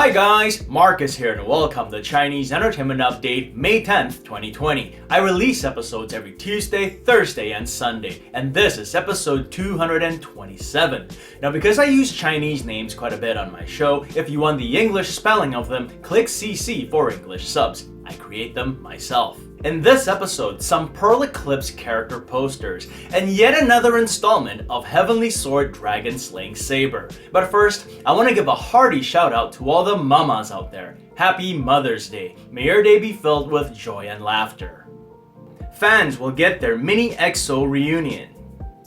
Hi guys, Marcus here and welcome to Chinese Entertainment Update, May 10th, 2020. I release episodes every Tuesday, Thursday, and Sunday, and this is episode 227. Now because I use Chinese names quite a bit on my show, if you want the English spelling of them, click CC for English subs. I create them myself. In this episode, some Pearl Eclipse character posters, and yet another installment of Heavenly Sword Dragon Slaying Saber. But first, I want to give a hearty shout out to all the mamas out there. Happy Mother's Day. May your day be filled with joy and laughter. Fans will get their mini EXO reunion.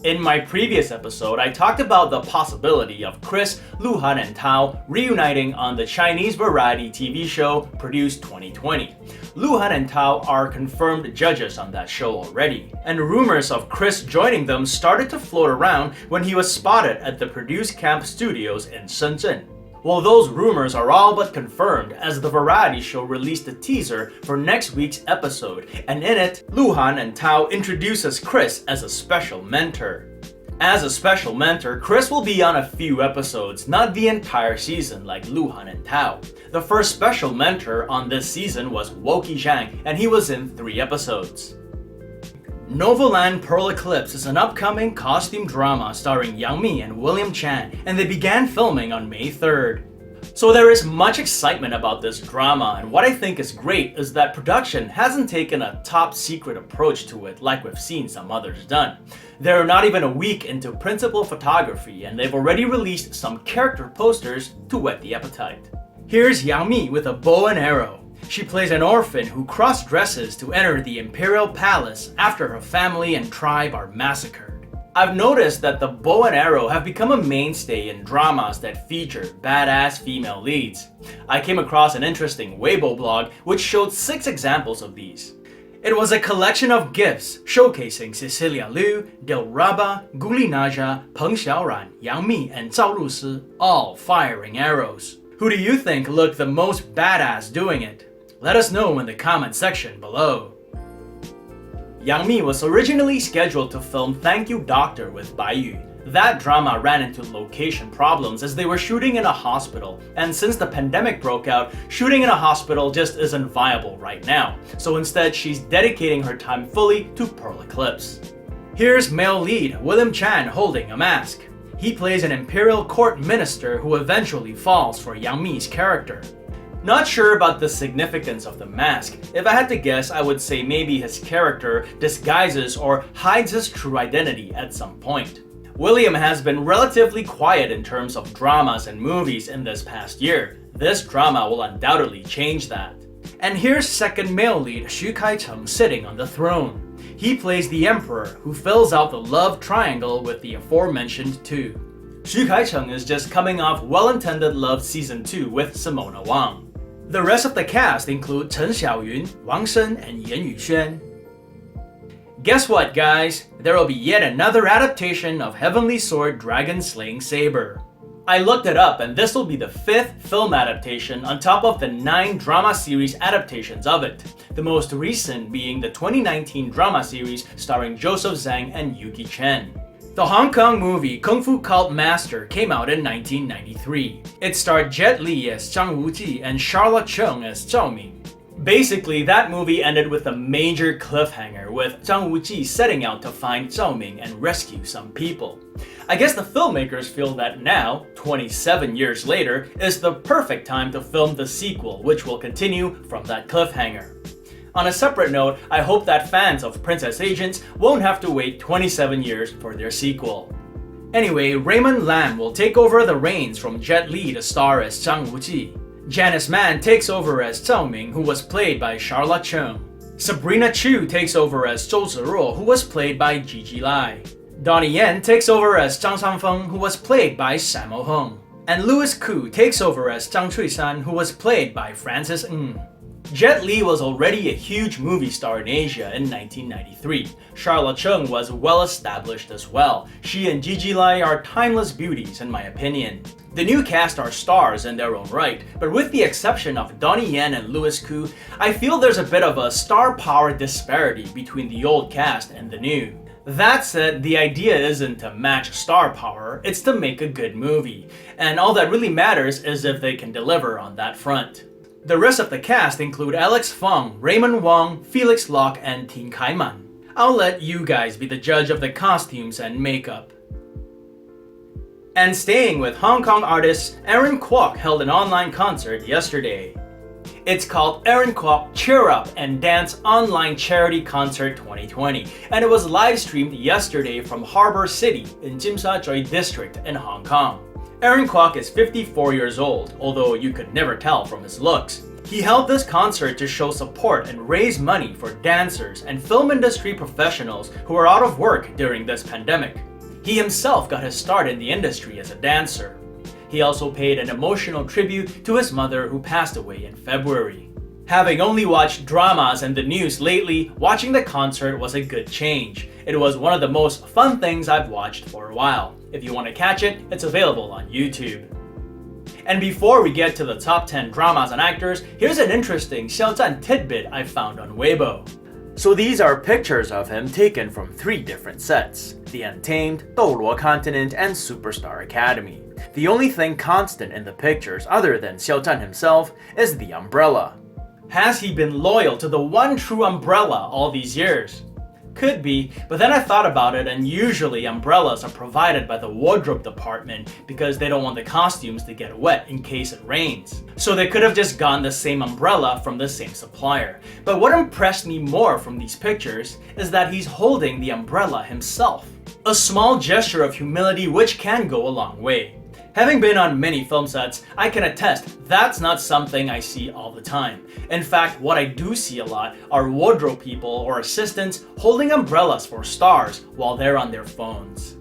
In my previous episode, I talked about the possibility of Chris, Luhan, and Tao reuniting on the Chinese variety TV show Produce 2020. Luhan and Tao are confirmed judges on that show already, and rumors of Chris joining them started to float around when he was spotted at the Produce Camp Studios in Shenzhen. Well, those rumors are all but confirmed as the variety show released a teaser for next week's episode, and in it, Luhan and Tao introduces Chris as a special mentor. As a special mentor, Chris will be on a few episodes, not the entire season like Luhan and Tao. The first special mentor on this season was Woki Zhang, and he was in 3 episodes. Novaland Pearl Eclipse is an upcoming costume drama starring Yang Mi and William Chan, and they began filming on May 3rd. So there is much excitement about this drama, and what I think is great is that production hasn't taken a top secret approach to it like we've seen some others done. They're not even a week into principal photography, and they've already released some character posters to whet the appetite. Here's Yang Mi with a bow and arrow. She plays an orphan who cross-dresses to enter the Imperial Palace after her family and tribe are massacred. I've noticed that the bow and arrow have become a mainstay in dramas that feature badass female leads. I came across an interesting Weibo blog which showed 6 examples of these. It was a collection of gifs showcasing Cecilia Liu, Dilraba, Guli Naja, Peng Xiaoran, Yang Mi, and Zhao Rusi, all firing arrows. Who do you think looked the most badass doing it? Let us know in the comment section below. Yang Mi was originally scheduled to film Thank You Doctor with Bai Yu. That drama ran into location problems as they were shooting in a hospital, and since the pandemic broke out, shooting in a hospital just isn't viable right now. So instead, she's dedicating her time fully to Pearl Eclipse. Here's male lead William Chan holding a mask. He plays an imperial court minister who eventually falls for Yang Mi's character. Not sure about the significance of the mask. If I had to guess, I would say maybe his character disguises or hides his true identity at some point. William has been relatively quiet in terms of dramas and movies in this past year. This drama will undoubtedly change that. And here's second male lead Xu Kaicheng sitting on the throne. He plays the emperor who fills out the love triangle with the aforementioned 2. Xu Kaicheng is just coming off Well-Intended Love Season 2 with Simona Wang. The rest of the cast include Chen Xiaoyun, Wang Shen, and Yan Yuxuan. Guess what, guys? There will be yet another adaptation of Heavenly Sword Dragon Slaying Saber. I looked it up, and this will be the 5th film adaptation on top of the 9 drama series adaptations of it, the most recent being the 2019 drama series starring Joseph Zhang and Yuki Chen. The Hong Kong movie Kung Fu Cult Master came out in 1993. It starred Jet Li as Zhang Wuji and Charlotte Chung as Zhao Ming. Basically, that movie ended with a major cliffhanger, with Zhang Wuji setting out to find Zhao Ming and rescue some people. I guess the filmmakers feel that now, 27 years later, is the perfect time to film the sequel, which will continue from that cliffhanger. On a separate note, I hope that fans of Princess Agents won't have to wait 27 years for their sequel. Anyway, Raymond Lam will take over the reins from Jet Li to star as Zhang Wuji. Janice Mann takes over as Zhao Ming, who was played by Charlotte Chung. Sabrina Chu takes over as Zhou Ziruo, who was played by Gigi Lai. Donnie Yen takes over as Zhang Sanfeng, who was played by Sammo Hung. And Louis Koo takes over as Zhang Chuisan, who was played by Francis Ng. Jet Li was already a huge movie star in Asia in 1993. Charlotte Chung was well established as well. She and Gigi Lai are timeless beauties in my opinion. The new cast are stars in their own right, but with the exception of Donnie Yen and Louis Koo, I feel there's a bit of a star power disparity between the old cast and the new. That said, the idea isn't to match star power, it's to make a good movie. And all that really matters is if they can deliver on that front. The rest of the cast include Alex Fung, Raymond Wong, Felix Locke, and Tin Kaiman. I'll let you guys be the judge of the costumes and makeup. And staying with Hong Kong artist, Aaron Kwok held an online concert yesterday. It's called Aaron Kwok Cheer Up and Dance Online Charity Concert 2020, and it was live streamed yesterday from Harbour City in Tsim Sha Tsui District in Hong Kong. Aaron Kwok is 54 years old, although you could never tell from his looks. He held this concert to show support and raise money for dancers and film industry professionals who are out of work during this pandemic. He himself got his start in the industry as a dancer. He also paid an emotional tribute to his mother who passed away in February. Having only watched dramas and the news lately, watching the concert was a good change. It was one of the most fun things I've watched for a while. If you want to catch it, it's available on YouTube. And before we get to the top 10 dramas and actors, here's an interesting Xiao Zhan tidbit I found on Weibo. So these are pictures of him taken from 3 different sets: The Untamed, Douluo Continent, and Superstar Academy. The only thing constant in the pictures other than Xiao Zhan himself is the umbrella. Has he been loyal to the one true umbrella all these years? Could be, but then I thought about it, and usually umbrellas are provided by the wardrobe department because they don't want the costumes to get wet in case it rains. So they could have just gotten the same umbrella from the same supplier. But what impressed me more from these pictures is that he's holding the umbrella himself. A small gesture of humility which can go a long way. Having been on many film sets, I can attest that's not something I see all the time. In fact, what I do see a lot are wardrobe people or assistants holding umbrellas for stars while they're on their phones.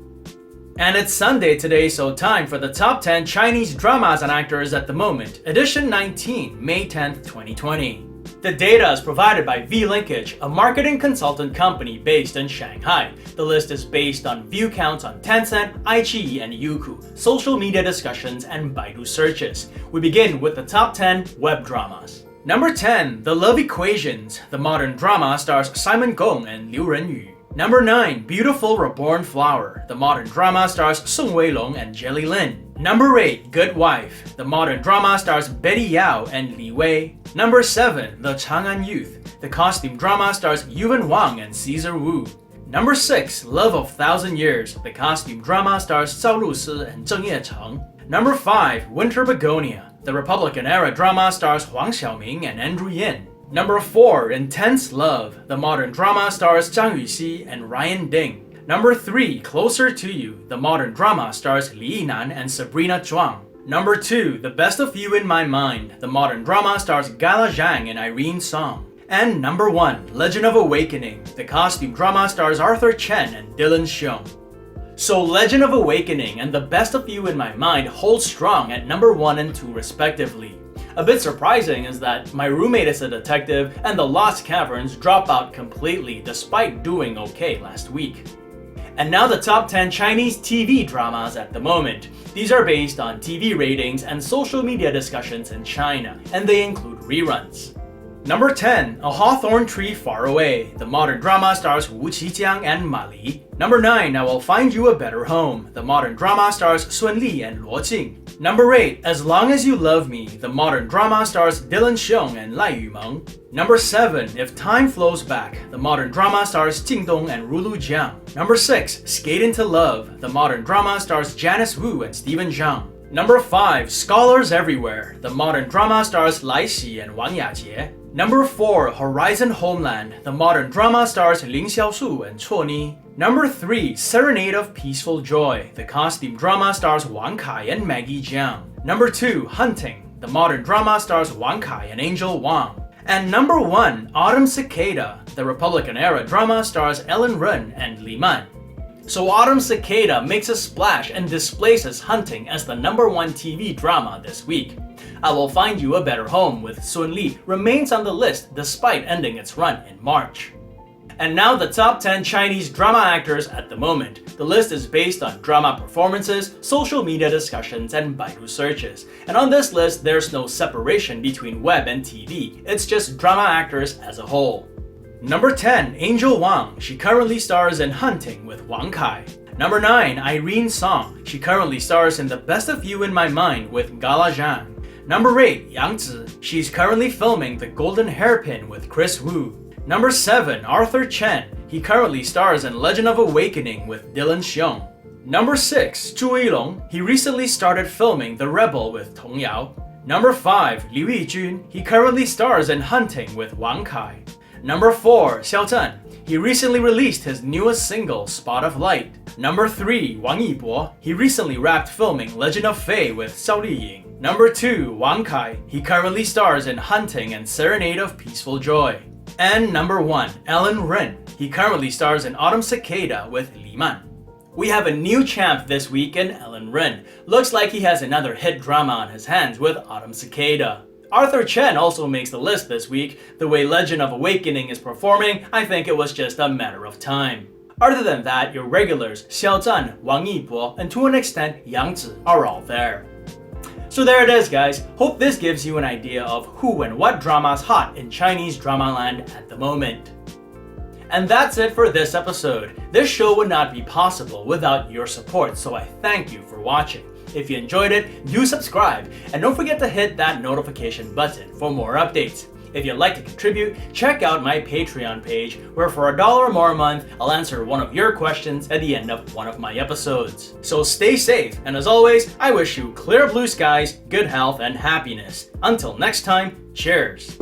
And it's Sunday today, so time for the top 10 Chinese dramas and actors at the moment, edition 19, May 10th, 2020. The data is provided by V-Linkage, a marketing consultant company based in Shanghai. The list is based on view counts on Tencent, iQIYI, and Youku, social media discussions, and Baidu searches. We begin with the top 10 web dramas. Number 10, The Love Equations. The modern drama stars Simon Gong and Liu Renyu. Number 9, Beautiful Reborn Flower. The modern drama stars Song Weilong and Jelly Lin. Number 8, Good Wife. The modern drama stars Betty Yao and Li Wei. Number 7, The Chang'an Youth. The costume drama stars Yuan Wang and Caesar Wu. Number 6, Love of Thousand Years. The costume drama stars Zhao Lusi and Zheng Yecheng. Number 5, Winter Begonia. The Republican-era drama stars Huang Xiaoming and Andrew Yin. Number 4, Intense Love. The modern drama stars Zhang Yuxi and Ryan Ding. Number 3, Closer to You. The modern drama stars Li Yinan and Sabrina Zhuang. Number 2, The Best of You in My Mind. The modern drama stars Gala Zhang and Irene Song. And number 1, Legend of Awakening. The costume drama stars Arthur Chen and Dylan Xiong. So Legend of Awakening and The Best of You in My Mind hold strong at number 1 and 2 respectively. A bit surprising is that My Roommate is a Detective and The Lost Caverns drop out completely despite doing okay last week. And now the top 10 Chinese TV dramas at the moment. These are based on TV ratings and social media discussions in China, and they include reruns. Number 10, A Hawthorn Tree Far Away. The modern drama stars Wu Qijiang and Ma Li. Number 9, I Will Find You a Better Home. The modern drama stars Sun Li and Luo Jing. Number 8, As Long as You Love Me. The modern drama stars Dylan Xiong and Lai Yumeng. Number 7, If Time Flows Back. The modern drama stars Jing Dong and Rulu Jiang. Number 6, Skate Into Love. The modern drama stars Janice Wu and Stephen Zhang. Number 5, Scholars Everywhere. The modern drama stars Lai Xi and Wang Yajie. Number 4, Horizon Homeland. The modern drama stars Ling Xiaoshu and Chuo Ni. Number 3, Serenade of Peaceful Joy. The costume drama stars Wang Kai and Maggie Jiang. Number 2, Hunting. The modern drama stars Wang Kai and Angel Wang. And number 1, Autumn Cicada. The Republican-era drama stars Ellen Ren and Li Man. So Autumn Cicada makes a splash and displaces Hunting as the number 1 TV drama this week. I Will Find You a Better Home with Sun Li remains on the list despite ending its run in March. And now the top 10 Chinese drama actors at the moment. The list is based on drama performances, social media discussions, and Baidu searches. And on this list, there's no separation between web and TV. It's just drama actors as a whole. Number 10, Angel Wang. She currently stars in Hunting with Wang Kai. Number 9, Irene Song. She currently stars in The Best of You in My Mind with Gala Zhang. Number 8, Yang Zi. She's currently filming The Golden Hairpin with Chris Wu. Number 7, Arthur Chen. He currently stars in Legend of Awakening with Dylan Xiong. Number 6, Zhu Yilong. He recently started filming The Rebel with Tong Yao. Number 5, Liu Yijun. He currently stars in Hunting with Wang Kai. Number 4, Xiao Zhan. He recently released his newest single, Spot of Light. Number 3, Wang Yibo. He recently wrapped filming Legend of Fei with Xiao Liying. Number 2, Wang Kai. He currently stars in Hunting and Serenade of Peaceful Joy. And number 1, Ellen Rin. He currently stars in Autumn Cicada with Li Man. We have a new champ this week in Ellen Rin. Looks like he has another hit drama on his hands with Autumn Cicada. Arthur Chen also makes the list this week. The way Legend of Awakening is performing, I think it was just a matter of time. Other than that, your regulars Xiao Zhan, Wang Yibo, and to an extent Yang Zi are all there. So there it is, guys. Hope this gives you an idea of who and what drama's hot in Chinese drama land at the moment. And that's it for this episode. This show would not be possible without your support, so I thank you for watching. If you enjoyed it, do subscribe, and don't forget to hit that notification button for more updates. If you'd like to contribute, check out my Patreon page, where for $1 or more a month, I'll answer one of your questions at the end of one of my episodes. So stay safe, and as always, I wish you clear blue skies, good health, and happiness. Until next time, cheers!